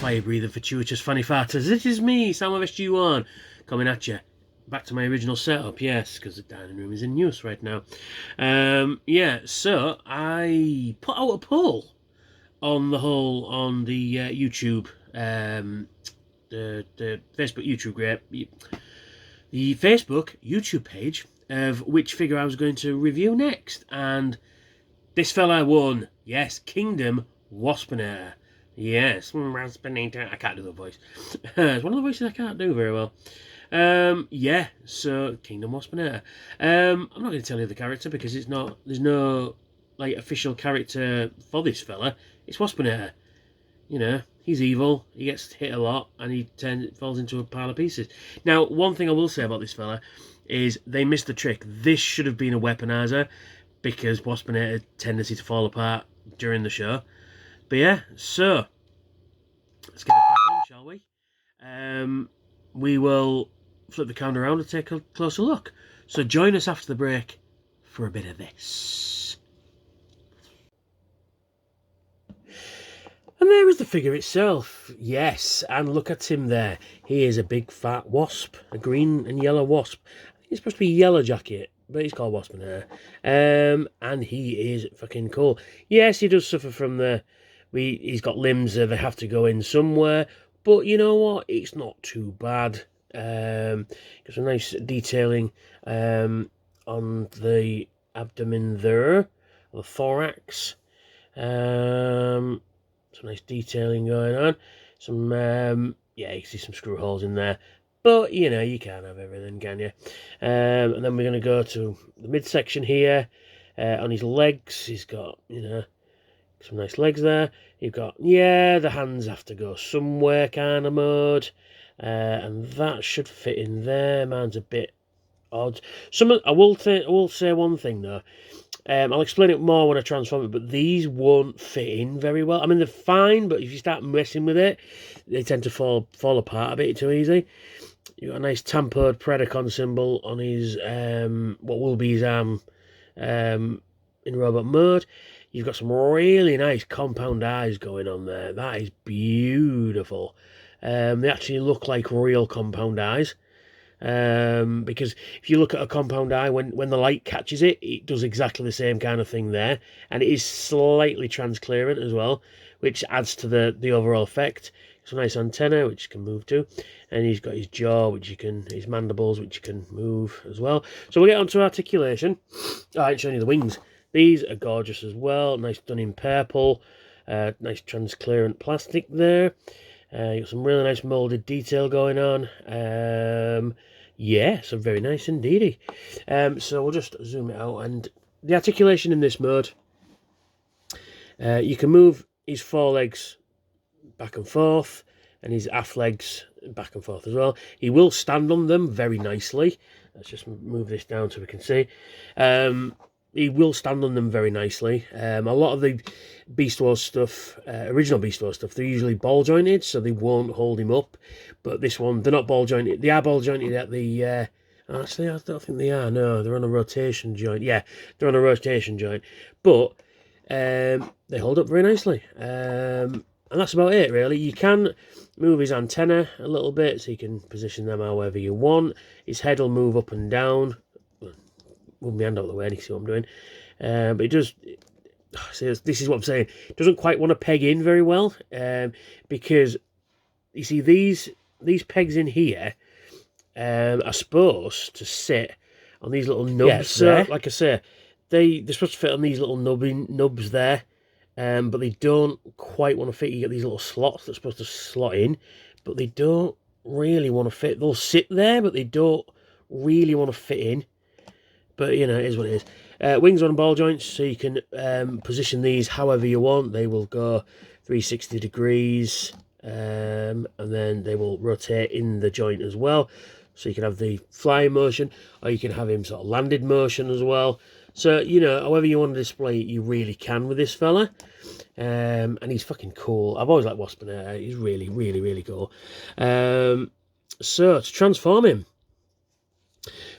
fire-breathing, fortuitous fanny fatters. This is me, Sam of SG1, coming at you. Back to my original setup, yes, because the dining room is in use right now. Yeah, so I put out a poll on the YouTube, the Facebook the Facebook YouTube page of which figure I was going to review next, and this fella won. Yes, Kingdom Waspanator. Yes, Waspanator. I can't do the voice. It's one of the voices I can't do very well. Yeah, so Kingdom Waspanator. I'm not going to tell you the character because there's no like official character for this fella. It's Waspanator. You know, he's evil, he gets hit a lot, and he falls into a pile of pieces. Now, one thing I will say about this fella is they missed the trick. This should have been a weaponizer, because Waspanator tendency to fall apart during the show. But yeah, so let's get it on, shall we? We will flip the camera around and take a closer look. So join us after the break for a bit of this. And there is the figure itself. Yes, and look at him there. He is a big fat wasp, a green and yellow wasp. I think it's supposed to be Yellow Jacket, but he's called Waspanator. And he is fucking cool. Yes, he does suffer from he's got limbs that they have to go in somewhere, but you know what? It's not too bad. Got some nice detailing on the abdomen there, the thorax. Some nice detailing going on. Some, yeah, you can see some screw holes in there. But, you know, you can't have everything, can you? And then we're going to go to the midsection here. On his legs, he's got, you know, some nice legs there. You've got, yeah, the hands have to go somewhere kind of mode. And that should fit in there. Mine's a bit odd. I will say one thing, though. I'll explain it more when I transform it, but these won't fit in very well. I mean, they're fine, but if you start messing with it, they tend to fall apart a bit too easy. You've got a nice tampered Predacon symbol on his, what will be his arm in robot mode. You've got some really nice compound eyes going on there. That is beautiful. They actually look like real compound eyes. Because if you look at a compound eye, when the light catches it, it does exactly the same kind of thing there, and it is slightly transparent as well, which adds to the overall effect. It's a nice antenna which you can move to, and he's got his jaw, his mandibles, which you can move as well. So we'll get on to articulation. I ain't showing you the wings. These are gorgeous as well. Nice done in purple, nice transparent plastic there. You got some really nice moulded detail going on. Yeah, so very nice indeedy. So we'll just zoom it out, and the articulation in this mode, you can move his forelegs back and forth, and his aft legs back and forth as well. He will stand on them very nicely. Let's just move this down so we can see. He will stand on them very nicely. A lot of the Beast Wars stuff, original Beast Wars stuff, they're usually ball jointed, so they won't hold him up. But this one, they're not ball jointed. They are ball jointed at the. Actually, I don't think they are. No, they're on a rotation joint. Yeah, they're on a rotation joint. But they hold up very nicely. And that's about it, really. You can move his antenna a little bit, so you can position them however you want. His head will move up and down. Move my hand out of the way, and you see what I'm doing. But it does. See, this is what I'm saying. It doesn't quite want to peg in very well, because you see these pegs in here are supposed to sit on these little nubs. Yeah, so there. Like I say, they're supposed to fit on these little nubs there, but they don't quite want to fit. You get these little slots that's supposed to slot in, but they don't really want to fit. They'll sit there, but they don't really want to fit in. But, you know, it is what it is. Wings on ball joints, so you can position these however you want. They will go 360 degrees, and then they will rotate in the joint as well. So you can have the flying motion, or you can have him sort of landed motion as well. So, you know, however you want to display it, you really can with this fella. And he's fucking cool. I've always liked Waspanator. He's really, really, really cool. So, to transform him,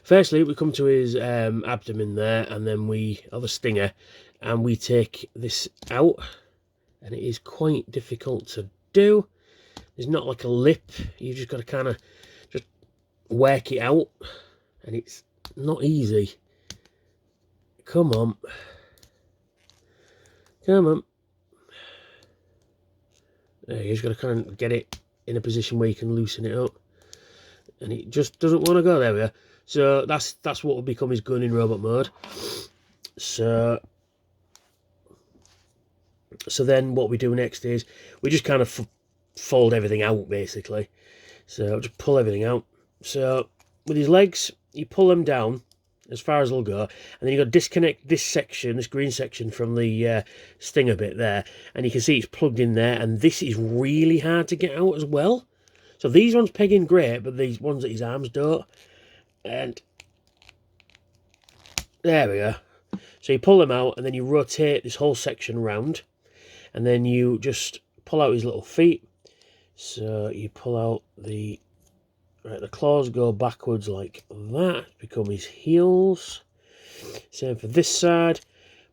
firstly, we come to his abdomen there, and then we have a stinger, and we take this out, and it is quite difficult to do. There's not like a lip. You've just got to kind of just work it out, and it's not easy. Come on. Come on. There, you just got to kind of get it in a position where you can loosen it up. And it just doesn't want to go. There we are. So that's what will become his gun in robot mode. So then what we do next is we just kind of fold everything out, basically. So just pull everything out. So with his legs, you pull them down as far as they'll go, and then you've got to disconnect this section, this green section, from the stinger bit there, and you can see it's plugged in there, and this is really hard to get out as well. So these ones peg in great, but these ones at his arms don't. And there we go. So you pull them out, and then you rotate this whole section round, and then you just pull out his little feet. So you pull out the claws go backwards like that, become his heels. Same for this side.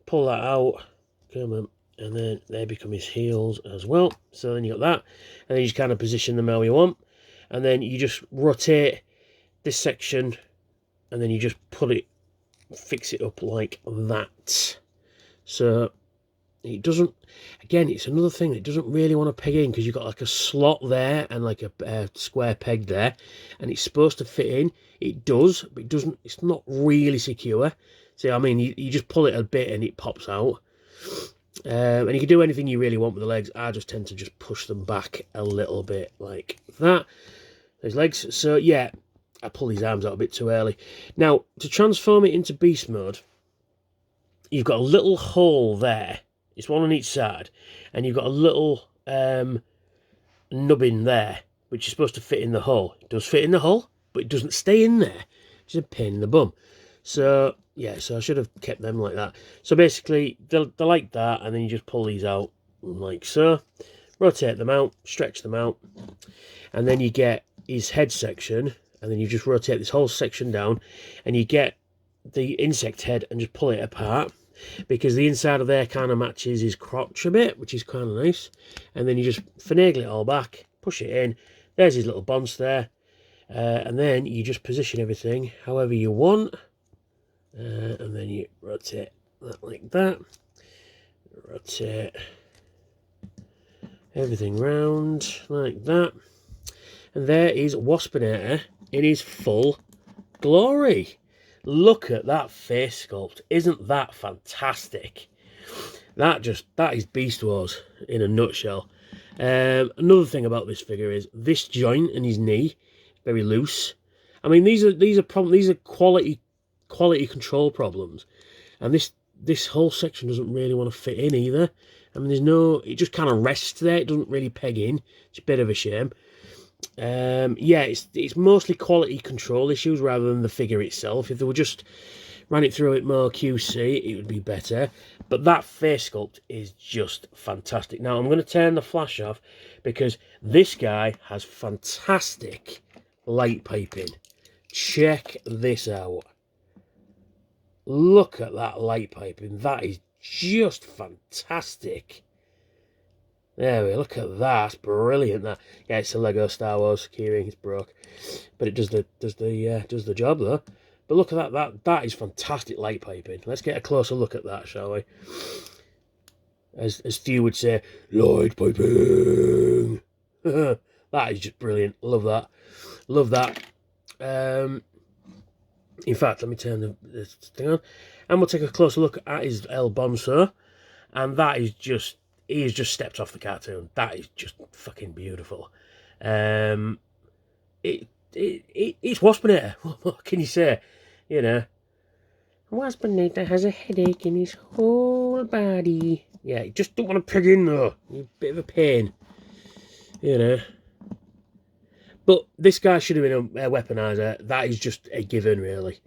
Pull that out, come on, and then they become his heels as well. So then you got that, and then you just kind of position them how you want, and then you just rotate this section, and then you just fix it up like that. So it doesn't, again, it's another thing that doesn't really want to peg in, because you've got like a slot there and like a square peg there, and it's supposed to fit in. It does, but it doesn't, it's not really secure. So I mean, you just pull it a bit and it pops out. And you can do anything you really want with the legs. I just tend to just push them back a little bit like that. There's legs. So yeah, I pull these arms out a bit too early. Now, to transform it into beast mode, you've got a little hole there. It's one on each side, and you've got a little nubbin there, which is supposed to fit in the hole. It does fit in the hole, but it doesn't stay in there. It's a pain in the bum. So yeah, so I should have kept them like that. So basically, they're like that, and then you just pull these out like so, rotate them out, stretch them out, and then you get his head section, and then you just rotate this whole section down, and you get the insect head and just pull it apart, because the inside of there kind of matches his crotch a bit, which is kind of nice. And then you just finagle it all back, push it in. There's his little bonce there, and then you just position everything however you want, and then you rotate that like that, rotate everything round like that, and there is Waspanator in his full glory. Look at that face sculpt. Isn't that fantastic? That is Beast Wars in a nutshell. Another thing about this figure is this joint in his knee, very loose. I mean, these are quality control problems, and this whole section doesn't really want to fit in either. I mean, it just kind of rests there. It doesn't really peg in. It's a bit of a shame. Yeah, it's mostly quality control issues rather than the figure itself. If they were just ran it through it more QC, it would be better. But that face sculpt is just fantastic. Now I'm going to turn the flash off, because this guy has fantastic light piping. Check this out. Look at that light piping. That is just fantastic. There we go, look at that, brilliant. That, yeah, it's a Lego Star Wars keyring. It's broke, but it does the job though. But look at that is fantastic light piping. Let's get a closer look at that, shall we? As Stu would say, light piping. That is just brilliant. Love that. Love that. In fact, let me turn this thing on, and we'll take a closer look at his El Bonso, and that is just. He has just stepped off the cartoon. That is just fucking beautiful. It's Waspanator. What can you say? You know, Waspanator has a headache in his whole body. Yeah, he just don't want to peg in though. He's a bit of a pain. You know. But this guy should have been a weaponizer. That is just a given, really.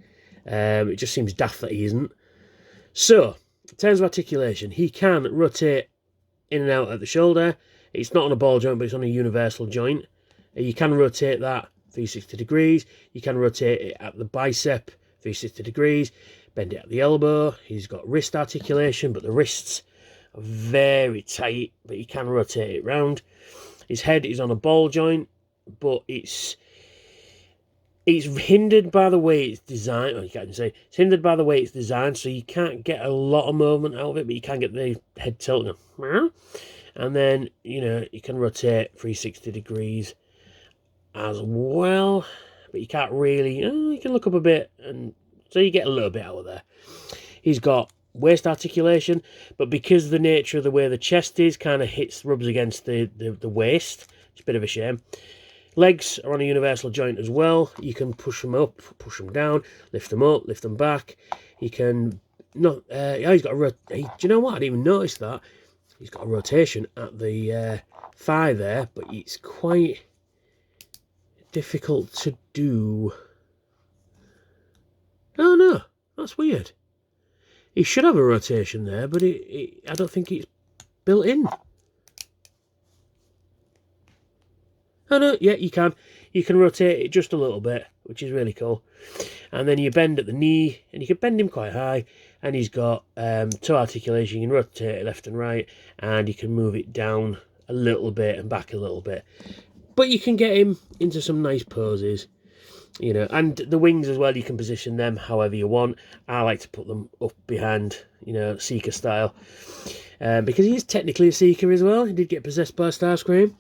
It just seems daft that he isn't. So, in terms of articulation, he can rotate in and out at the shoulder. It's not on a ball joint, but it's on a universal joint. You can rotate that 360 degrees. You can rotate it at the bicep 360 degrees. Bend it at the elbow. He's got wrist articulation, but the wrists are very tight, but you can rotate it round. His head is on a ball joint, but it's hindered by the way it's designed. Or you can't say it's hindered by the way it's designed, so you can't get a lot of movement out of it, but you can get the head tilting. And then, you know, you can rotate 360 degrees as well, but you can't really, you can look up a bit, and so you get a little bit out of there. He's got waist articulation, but because the nature of the way the chest is, kind of rubs against the waist. It's a bit of a shame. Legs are on a universal joint as well. You can push them up, push them down, lift them up, lift them back. You can not. He's got a. Do you know what? I didn't even notice that. He's got a rotation at the thigh there, but it's quite difficult to do. Oh no, that's weird. He should have a rotation there, but I don't think it's built in. Oh no, yeah, you can. You can rotate it just a little bit, which is really cool. And then you bend at the knee, and you can bend him quite high. And he's got toe articulation. You can rotate it left and right, and you can move it down a little bit and back a little bit. But you can get him into some nice poses, you know. And the wings as well, you can position them however you want. I like to put them up behind, you know, Seeker style. Because he is technically a Seeker as well. He did get possessed by Starscream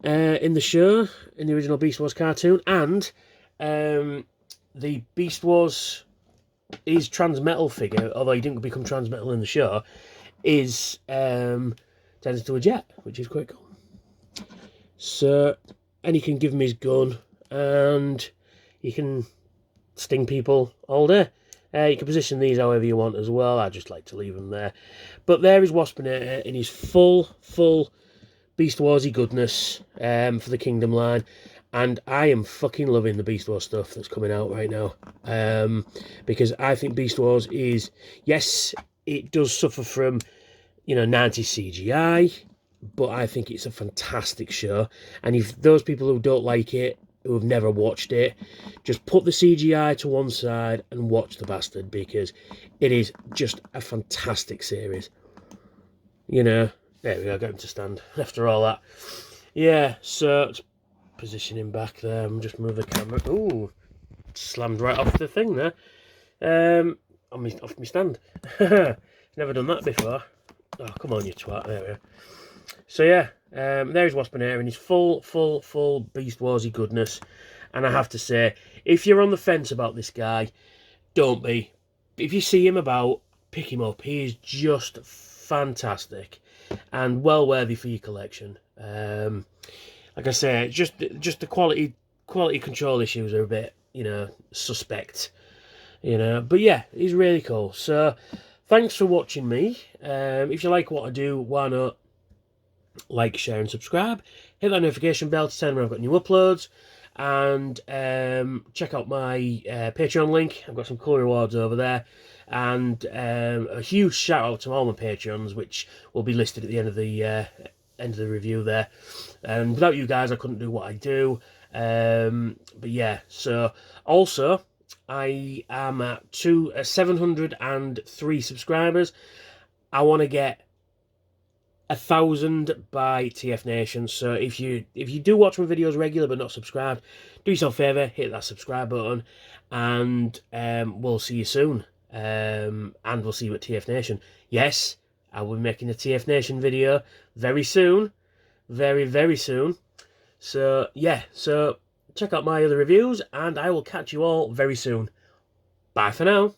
in the show, in the original Beast Wars cartoon. And the Beast Wars, his Transmetal figure, although he didn't become Transmetal in the show, is turned into a jet, which is quite cool. So, and he can give him his gun, and he can sting people all day. You can position these however you want as well. I just like to leave them there. But there is Waspanator in his full Beast Warsy goodness for the Kingdom line. And I am fucking loving the Beast Wars stuff that's coming out right now. Because I think Beast Wars is, yes, it does suffer from, you know, 90s CGI, but I think it's a fantastic show. And if those people who don't like it, who have never watched it, just put the CGI to one side and watch the bastard, because it is just a fantastic series. You know, there we go, got him to stand after all that. Yeah, so position him back there and just move the camera. Ooh, slammed right off the thing there. Off my stand. Never done that before. Oh, come on, you twat. There we are. So yeah, there's Waspanator in his full Beast Warsy goodness. And I have to say, if you're on the fence about this guy, don't be. If you see him about, pick him up. He is just fantastic and well worthy for your collection. Like I say, just the quality control issues are a bit, you know, suspect, you know. But yeah, he's really cool. So thanks for watching me. If you like what I do, why not like, share and subscribe. Hit that notification bell to tell me when I've got new uploads. And check out my Patreon link. I've got some cool rewards over there. And a huge shout out to all my Patreons, which will be listed at the end of the review there. And without you guys, I couldn't do what I do. But yeah, so also I am at 703 subscribers. I want to get 1,000 by TF Nation. So if you do watch my videos regular but not subscribed, do yourself a favour, hit that subscribe button, and we'll see you soon. And we'll see you at TF Nation. Yes, I will be making a TF Nation video very soon. Very, very soon. So, yeah. So, check out my other reviews, and I will catch you all very soon. Bye for now.